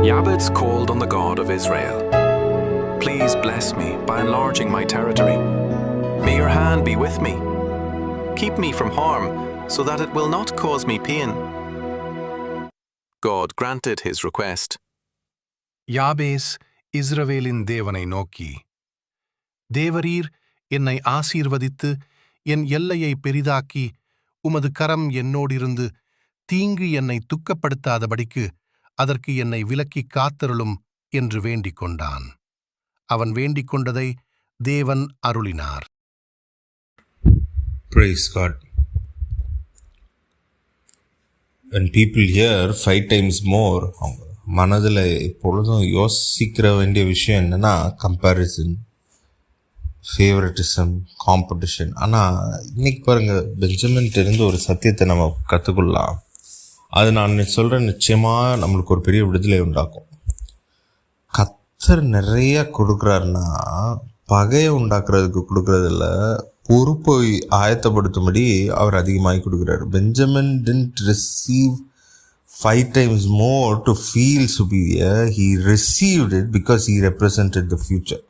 Jabez called on the God of Israel. Please bless me by enlarging my territory. May your hand be with me. Keep me from harm, so that it will not cause me pain. God granted his request. யாபேஸ் இஸ்ரவேலின் தேவனை நோக்கி, தேவரீர் என்னை ஆசீர்வதித்து என் எல்லையை பெரிதாக்கி உமது கரம் என்னோடிருந்து தீங்கு என்னை துக்கப்படுத்தாதபடிக்கு அதற்கு என்னை விலக்கிக் காத்தருளும் என்று வேண்டிக் கொண்டான். அவன் வேண்டிக் கொண்டதை தேவன் அருளினார். Praise God. When people hear 5 times more, மனதில் எப்பொழுதும் யோசிக்கிற வேண்டிய விஷயம் என்னன்னா கம்பேரிசன், ஃபேவரட்டிசம், காம்படிஷன். ஆனால் இன்னைக்கு பாருங்கள், பெஞ்சமின்ட்டு இருந்து ஒரு சத்தியத்தை நம்ம கற்றுக்கொள்ளலாம். அது நான் சொல்கிறேன், நிச்சயமாக நம்மளுக்கு ஒரு பெரிய விடுதலை உண்டாக்கும். கர்த்தர் நிறைய கொடுக்குறாருன்னா பகையை உண்டாக்குறதுக்கு கொடுக்குறதில்ல, பொறுப்பை ஆயத்தப்படுத்தும்படி அவர் அதிகமாகி கொடுக்குறாரு. Benjamin didn't receive 5 times more to feel superior. He received it because he represented the future.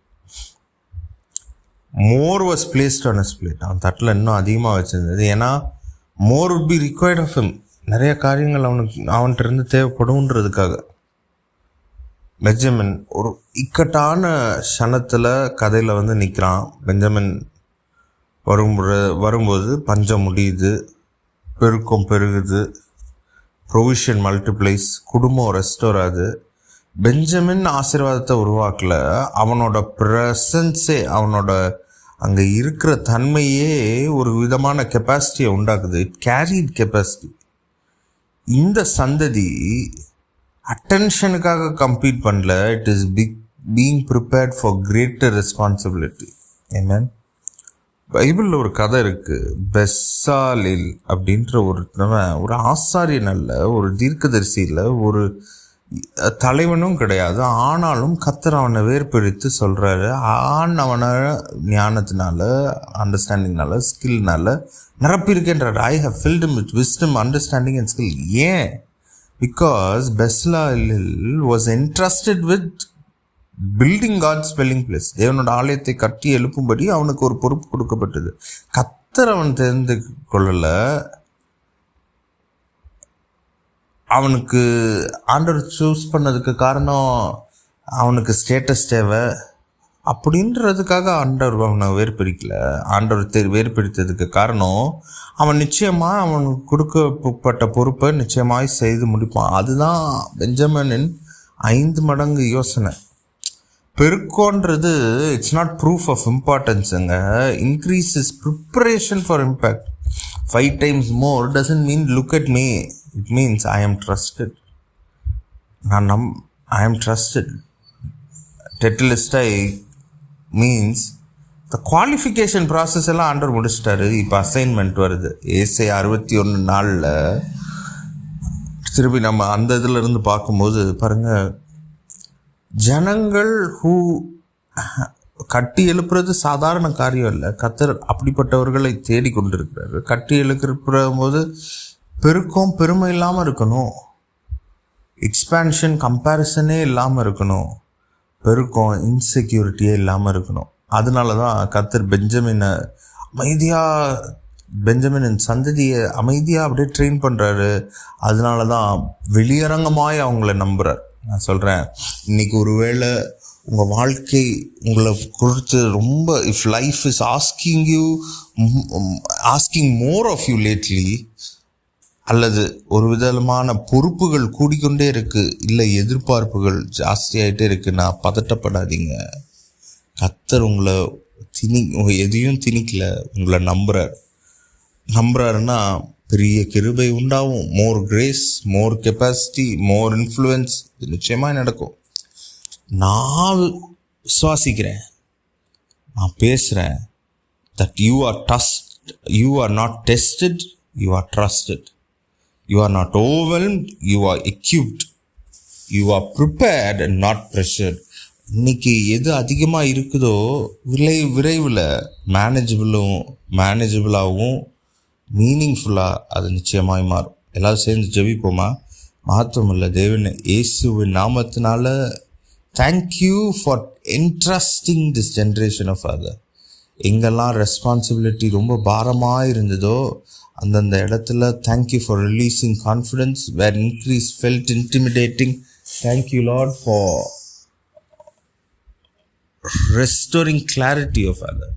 More was placed on his plate. அவன் தட்டில் இன்னும் அதிகமாக வச்சிருந்தது. ஏன்னா more would be required of him. நிறைய காரியங்கள் அவன்கிட்ட இருந்து தேவைப்படும்ன்றதுக்காக. பெஞ்சமின் ஒரு இக்கட்டான க்ஷணத்தில் கதையில் நிற்கிறான். பெஞ்சமின் வரும்போது பஞ்சம் முடியுது, பெருக்கம் பெருகுது, ப்ரொவிஷன் மல்டிப்ளைஸ், குடும்பம் ரெஸ்டோர் ஆகுது. பெஞ்சமின் ஆசீர்வாதத்தை உருவாக்கல, அவனோட ப்ரெசன்ஸே, அவனோட அங்கே இருக்கிற தன்மையே ஒரு விதமான கெப்பாசிட்டியை உண்டாக்குது. It carried capacity. இந்த சந்ததி அட்டென்ஷனுக்காக கம்பீட் பண்ணல, it is being prepared for greater responsibility. Amen. பைபிளில் ஒரு கதை இருக்குது. பெசாலில் அப்படின்ற ஒரு ஆசாரியன் அல்ல, ஒரு தீர்க்கதரிசி இல்லை, ஒரு தலைவனும் கிடையாது. ஆனாலும் கர்த்தர் அவனை வேர்பிரித்து சொல்கிறாரு, அவனை ஞானத்தினால, அண்டர்ஸ்டாண்டிங்னால, ஸ்கில்னால நிரப்பியிருக்கின்றார். I have filled him with wisdom, understanding and skill. ஏன்? Because Bezalel was entrusted with building God's dwelling place. தேவனோட ஆலயத்தை கட்டி எழுப்பும்படி அவனுக்கு ஒரு பொறுப்பு கொடுக்கப்பட்டது. கர்த்தர் அவன் தெரிந்து கொள்ளலை. அவனுக்கு ஆண்டவர் சூஸ் பண்ணதுக்கு காரணம் அவனுக்கு ஸ்டேட்டஸ் தேவை அப்படின்றதுக்காக ஆண்டவர் அவனை வேறுபிரிக்கல. ஆண்டவர் வேறுபிரித்ததுக்கு காரணம் அவன் நிச்சயமாக அவனுக்கு கொடுக்கப்பட்ட பொறுப்பை நிச்சயமாய் செய்து முடிப்பான். அதுதான் பெஞ்சமினின் 5 மடங்கு யோசனை. பெருக்கோன்றது இட்ஸ் நாட் ப்ரூஃப் ஆஃப் இம்பார்ட்டன்ஸுங்க. Increase is preparation for impact. 5 times more doesn't mean look at me. It means I am trusted. I am trusted. Tetelestai means the qualification process எல்லாம் ஆண்டவர் முடிச்சிட்டாரு. இப்போ அசைன்மெண்ட் வருது. ஏசாயா 61:4 திருப்பி நம்ம அந்த இதில் இருந்து பார்க்கும்போது பாருங்கள், ஜனங்கள் கட்டி எழுப்புறது சாதாரண காரியம் இல்லை. கர்த்தர் அப்படிப்பட்டவர்களை தேடி கொண்டிருக்கிறாரு. கட்டி எழுப்புற போது பெருக்கம் பெருமை இல்லாமல் இருக்கணும், எக்ஸ்பேன்ஷன் கம்பேரிசனே இல்லாமல் இருக்கணும், பெருக்கம் இன்செக்யூரிட்டியே இல்லாமல் இருக்கணும். அதனால தான் கர்த்தர் பெஞ்சமினின் சந்ததியை அமைதியாக அப்படியே ட்ரெயின் பண்ணுறாரு. அதனால தான் வெளியரங்கமாய் அவங்கள நம்புகிறார். நான் சொல்கிறேன், இன்றைக்கி ஒருவேளை உங்கள் வாழ்க்கை உங்களை குறித்து ரொம்ப, if life is asking more of you lately, அல்லது ஒரு விதமான பொறுப்புகள் கூடிக்கொண்டே இருக்குது, இல்லை எதிர்பார்ப்புகள் ஜாஸ்தியாகிட்டே இருக்குன்னா பதட்டப்படாதீங்க. கர்த்தர் உங்களை எதையும் திணிக்கல, உங்களை நம்புறாருன்னா பெரிய கிருபை உண்டாகும். மோர் கிரேஸ், மோர் கெப்பாசிட்டி, மோர் இன்ஃப்ளூயன்ஸ் நிச்சயமாக நடக்கும். நான் விசுவாசிக்கிறேன், நான் பேசுகிறேன், that you are not tested, you are trusted. You are not overwhelmed, you are equipped. You are prepared and not pressured. இன்னைக்கு எது அதிகமாக இருக்குதோ விரைவில் மேனேஜபிளாகவும் மீனிங்ஃபுல்லாக அது நிச்சயமாய் மாறும். எல்லோரும் சேர்ந்து ஜெபிப்போமா? மகத்துவமுள்ள தேவனே, இயேசுவின் நாமத்தினால thank you for entrusting this generation of father. எங்கெல்லாம் ரெஸ்பான்சிபிலிட்டி ரொம்ப பாரமாக இருந்ததோ அந்தந்த இடத்துல thank you for releasing confidence where increase felt intimidating. Thank you lord for restoring clarity of Father,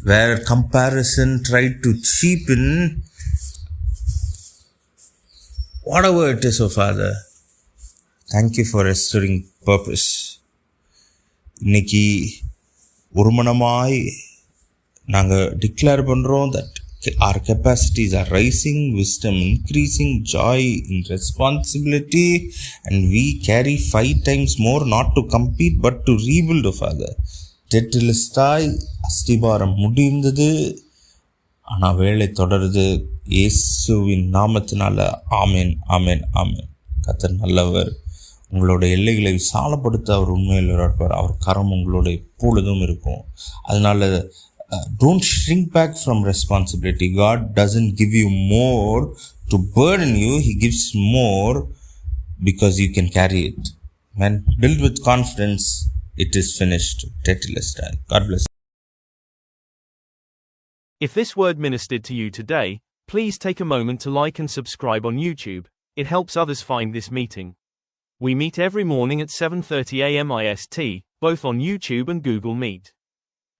where comparison tried to cheapen whatever it is of Father. Thank you for restoring purpose. இன்னைக்கு ஒரு மனமாய் நாங்கள் declare பண்ணுறோம் that our capacities are rising, wisdom increasing, joy in responsibility, and we carry 5 times more, not to compete but to rebuild, Father. தெட்டிலிஸ்டாய் அஸ்திபாரம் முடிந்தது, ஆனால் வேலை தொடருது. இயேசுவின் நாமத்தினால ஆமேன், ஆமேன், ஆமேன். கர்த்தர் நல்லவர். உங்களோட எல்லைகளை விசாலப்படுத்த அவர் உண்மையில் இருப்பார். அவர் கரம் உங்களோட எப்பொழுதும் இருக்கும். அதனால don't shrink back from responsibility. God doesn't give you more to burden you. He gives more because you can carry it. Man, build with confidence. It is finished. Tetelestai. God bless. If this word ministered to you today, please take a moment to like and subscribe on YouTube. It helps others find this meeting. We meet every morning at 7:30 a.m. IST, both on YouTube and Google Meet.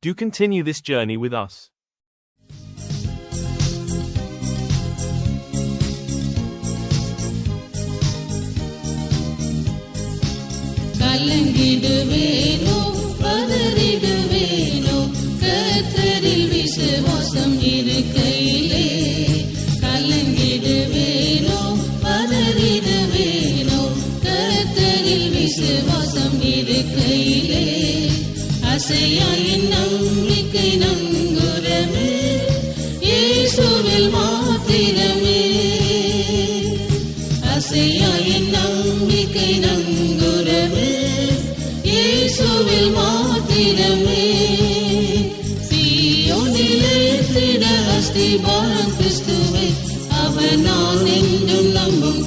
Do continue this journey with us. கலங்கிடுவேனோ பதறிடுவேனோ கர்த்தரில் விசுவாசம் இருக்கையிலே. கலங்கிடுவேனோ பதறிடுவேனோ கர்த்தரில் விசுவாசம் இருக்கையிலே. அசையாயின் நம்பிக்கை நங்குரமே இயேசுவில் மாத்திரமே. அசையாயின் நம்பிக்கை நங்குரமே இயேசுவில் மாத்திரமே. சீயோனிலே திட அஸ்திபாரம் கிறிஸ்துவே, அவர் நான் என்றும் நம்பும்